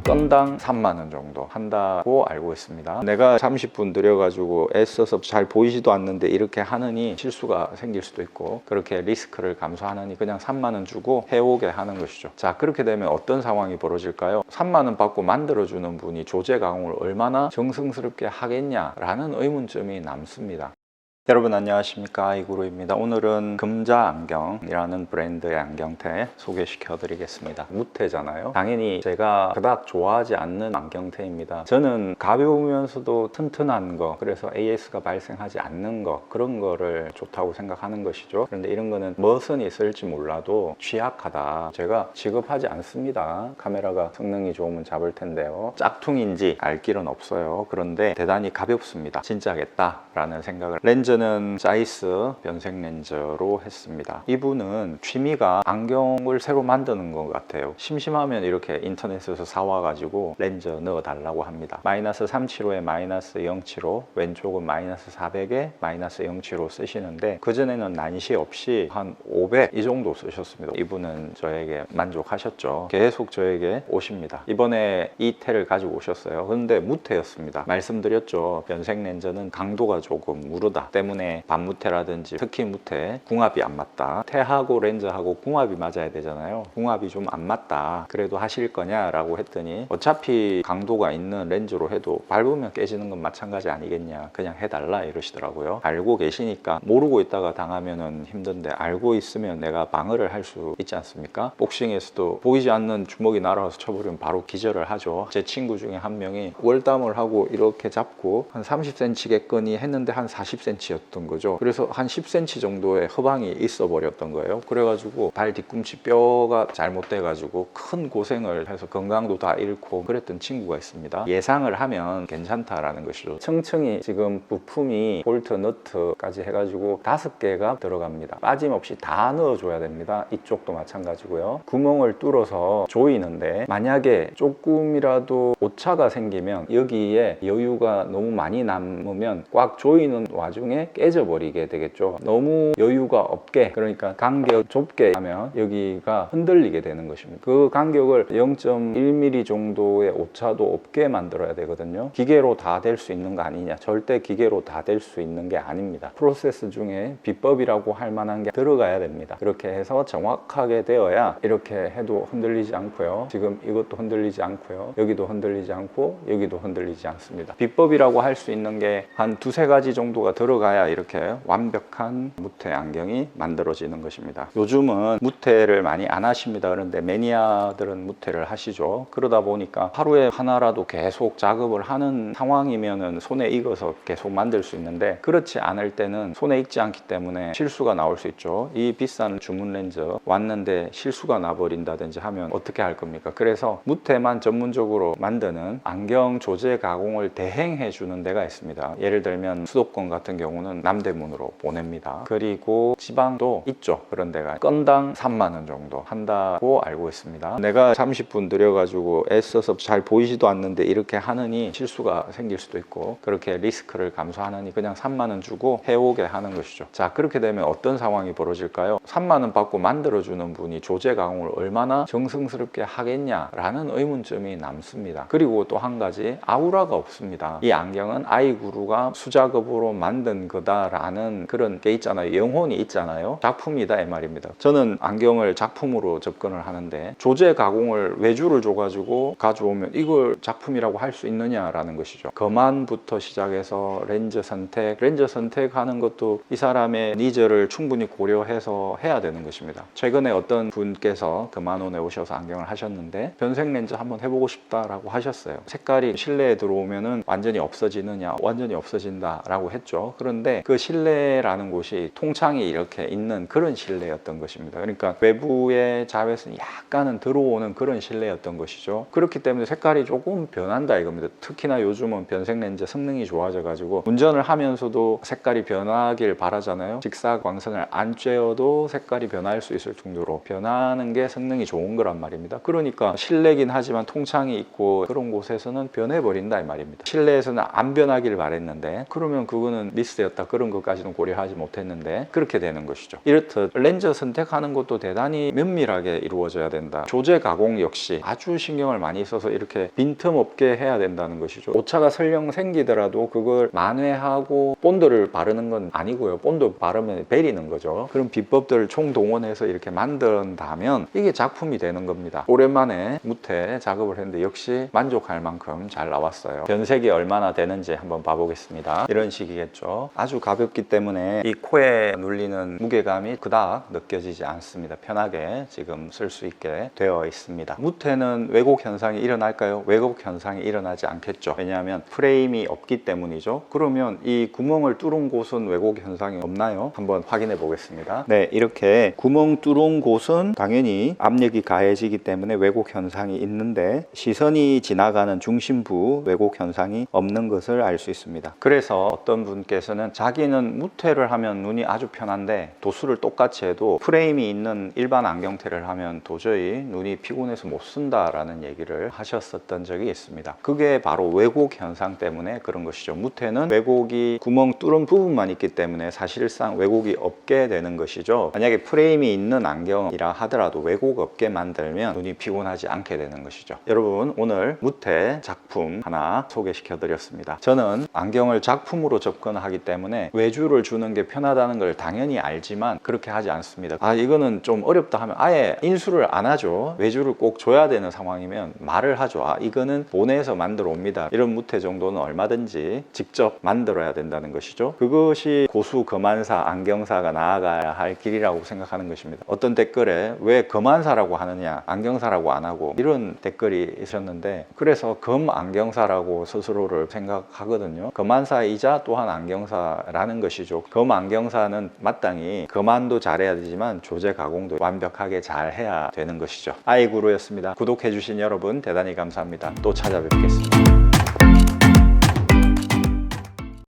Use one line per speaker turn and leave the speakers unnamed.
건당 3만 원 정도 한다고 알고 있습니다. 내가 30분 들여가지고 애써서 잘 보이지도 않는데 이렇게 하느니 실수가 생길 수도 있고, 그렇게 리스크를 감수하느니 그냥 3만 원 주고 해오게 하는 것이죠. 자, 그렇게 되면 어떤 상황이 벌어질까요? 3만 원 받고 만들어주는 분이 조제 가공을 얼마나 정성스럽게 하겠냐라는 의문점이 남습니다. 여러분 안녕하십니까, 아이구루입니다. 오늘은 금자 안경이라는 브랜드의 안경테 소개시켜 드리겠습니다. 무테잖아요. 당연히 제가 그닥 좋아하지 않는 안경테입니다. 저는 가벼우면서도 튼튼한 거, 그래서 AS가 발생하지 않는 거, 그런 거를 좋다고 생각하는 것이죠. 그런데 이런 거는 멋은 있을지 몰라도 취약하다, 제가 지급하지 않습니다. 카메라가 성능이 좋으면 잡을 텐데요. 짝퉁인지 알 길은 없어요. 그런데 대단히 가볍습니다. 진짜겠다라는 생각을. 렌즈는 사이스 변색 렌즈로 했습니다. 이분은 취미가 안경을 새로 만드는 것 같아요. 심심하면 이렇게 인터넷에서 사와가지고 렌즈 넣어달라고 합니다. 마이너스 375에 마이너스 075, 왼쪽은 마이너스 400에 마이너스 075 쓰시는데, 그전에는 난시 없이 한 500 이 정도 쓰셨습니다. 이분은 저에게 만족하셨죠. 계속 저에게 오십니다. 이번에 이 테를 가지고 오셨어요. 그런데 무테였습니다. 말씀드렸죠. 변색 렌즈는 강도가 조금 무르다 때문에 반무테라든지 특히 무테 궁합이 안 맞다, 테하고 렌즈하고 궁합이 맞아야 되잖아요. 궁합이 좀 안 맞다, 그래도 하실 거냐 라고 했더니 어차피 강도가 있는 렌즈로 해도 밟으면 깨지는 건 마찬가지 아니겠냐, 그냥 해달라 이러시더라고요. 알고 계시니까. 모르고 있다가 당하면은 힘든데 알고 있으면 내가 방어를 할 수 있지 않습니까? 복싱에서도 보이지 않는 주먹이 날아와서 쳐버리면 바로 기절을 하죠. 제 친구 중에 한 명이 월담을 하고 이렇게 잡고 한 30cm겠거니 했는데 한 40cm였던 거죠. 그래서 한 10cm 정도의 허방이 있어 버렸던 거예요. 그래가지고 발 뒤꿈치 뼈가 잘못돼가지고 큰 고생을 해서 건강도 다 잃고 그랬던 친구가 있습니다. 예상을 하면 괜찮다라는 것이죠. 층층이 지금 부품이 볼트, 너트까지 해가지고 5개가 들어갑니다. 빠짐없이 다 넣어줘야 됩니다. 이쪽도 마찬가지고요. 구멍을 뚫어서 조이는데 만약에 조금이라도 오차가 생기면, 여기에 여유가 너무 많이 남으면 꽉 조이는 와중에 깨져버리게 되겠죠. 너무 여유가 없게, 그러니까 간격 좁게 하면 여기가 흔들리게 되는 것입니다. 그 간격을 0.1mm 정도의 오차도 없게 만들어야 되거든요. 기계로 다 될 수 있는 거 아니냐? 절대 기계로 다 될 수 있는 게 아닙니다. 프로세스 중에 비법이라고 할 만한 게 들어가야 됩니다. 그렇게 해서 정확하게 되어야 이렇게 해도 흔들리지 않고요. 지금 이것도 흔들리지 않고요. 여기도 흔들리지 않고 여기도 흔들리지 않습니다. 비법이라고 할 수 있는 게 한 2-3가지 정도가 들어가야 이렇게 완벽한 무테 안경이 만들어지는 것입니다. 요즘은 무테를 많이 안 하십니다. 그런데 매니아들은 무테를 하시죠. 그러다 보니까 하루에 하나라도 계속 작업을 하는 상황이면은 손에 익어서 계속 만들 수 있는데, 그렇지 않을 때는 손에 익지 않기 때문에 실수가 나올 수 있죠. 이 비싼 주문 렌즈 왔는데 실수가 나버린다든지 하면 어떻게 할 겁니까? 그래서 무테만 전문적으로 만드는 안경 조제 가공을 대행해 주는 데가 있습니다. 예를 들면 수도권 같은 경우는 남대문으로 보냅니다. 그리고 지방도 있죠. 그런 데가 건당 3만 원 정도 한다고 알고 있습니다. 내가 30분 들여가지고 애써서 잘 보이지도 않는데 이렇게 하느니 실수가 생길 수도 있고, 그렇게 리스크를 감수하느니 그냥 3만 원 주고 해오게 하는 것이죠. 자, 그렇게 되면 어떤 상황이 벌어질까요? 3만 원 받고 만들어주는 분이 조제 가공을 얼마나 정성스럽게 하겠냐라는 의문점이 남습니다. 그리고 또 한 가지, 아우라가 없습니다. 이 안경은 아이구루가 수작업으로 만든 거다라는 그런 게 있잖아요. 영혼이 있잖아요. 작품이다 이 말입니다. 저는 안경을 작품으로 접근을 하는데, 조제 가공을 외주를 줘가지고 가져오면 이걸 작품이라고 할 수 있느냐라는 것이죠. 거만부터 시작해서 렌즈 선택하는 것도 이 사람의 니즈를 충분히 고려해서 해야 되는 것입니다. 최근에 어떤 분께서 금만원에 오셔서 안경을 하셨는데 변색 렌즈 한번 해보고 싶다라고 하셨어요. 색깔이 실내에 들어오면은 완전히 없어지느냐? 완전히 없어진다 라고 했죠. 그런데 그 실내라는 곳이 통창이 이렇게 있는 그런 실내였던 것입니다. 그러니까 외부의 자외선이 약간은 들어오는 그런 실내였던 것이죠. 그렇기 때문에 색깔이 조금 변한다 이겁니다. 특히나 요즘은 변색 렌즈 성능이 좋아져 가지고 운전을 하면서도 색깔이 변하길 바라잖아요. 직사광선을 안 쬐어도 색깔이 변할 수 있을 정도로 변하는 게 성능이 좋은 거란 말입니다. 그러니까 실내긴 하지만 통창이 있고 그런 곳에서는 변해버린다 이 말입니다. 실내에서는 안 변하길 바랬는데, 그러면 그거는 미스 렌즈였다 그런 것까지는 고려하지 못했는데 그렇게 되는 것이죠. 이렇듯 렌즈 선택하는 것도 대단히 면밀하게 이루어져야 된다. 조제 가공 역시 아주 신경을 많이 써서 이렇게 빈틈없게 해야 된다는 것이죠. 오차가 설령 생기더라도 그걸 만회하고 본드를 바르는 건 아니고요. 본드 바르면 베리는 거죠. 그런 비법들을 총동원해서 이렇게 만든다면 이게 작품이 되는 겁니다. 오랜만에 무태 작업을 했는데 역시 만족할 만큼 잘 나왔어요. 변색이 얼마나 되는지 한번 봐보겠습니다. 이런 식이겠죠. 아주 가볍기 때문에 이 코에 눌리는 무게감이 그닥 느껴지지 않습니다. 편하게 지금 쓸 수 있게 되어 있습니다. 무태는 왜곡 현상이 일어날까요? 왜곡 현상이 일어나지 않겠죠. 왜냐하면 프레임이 없기 때문이죠. 그러면 이 구멍을 뚫은 곳은 왜곡 현상이 없나요? 한번 확인해 보겠습니다. 네, 이렇게 구멍 뚫은 곳은 당연히 압력이 가해지기 때문에 왜곡 현상이 있는데 시선이 지나가는 중심부 왜곡 현상이 없는 것을 알 수 있습니다. 그래서 어떤 분께서는 자기는 무태를 하면 눈이 아주 편한데 도수를 똑같이 해도 프레임이 있는 일반 안경테를 하면 도저히 눈이 피곤해서 못 쓴다라는 얘기를 하셨었던 적이 있습니다. 그게 바로 왜곡 현상 때문에 그런 것이죠. 무태는 왜곡이 구멍 뚫은 부분만 있기 때문에 사실상 왜곡이 없게 되는 것이죠. 만약에 프레임이 있는 안경이라 하더라도 왜곡 없게 만들면 눈이 피곤하지 않게 되는 것이죠. 여러분, 오늘 무태 작품 하나 소개시켜 드렸습니다. 저는 안경을 작품으로 접근하기 때문에 외주를 주는 게 편하다는 걸 당연히 알지만 그렇게 하지 않습니다. 이거는 좀 어렵다 하면 아예 인수를 안 하죠. 외주를 꼭 줘야 되는 상황이면 말을 하죠. 이거는 본에서 만들어 옵니다. 이런 무태 정도는 얼마든지 직접 만들어야 된다는 것이죠. 그것이 고수 검안사, 안경사가 나아가야 할 길이라고 생각하는 것입니다. 어떤 댓글에 왜 검안사라고 하느냐, 안경사라고 안 하고, 이런 댓글이 있었는데, 그래서 검 안경사라고 스스로를 생각하거든요. 검안사이자 또한 안경사라는 것이죠. 검 안경사는 마땅히 검안도 잘해야 되지만 조제 가공도 완벽하게 잘 해야 되는 것이죠. 아이구루였습니다. 구독해주신 여러분 대단히 감사합니다. 또 찾아뵙겠습니다.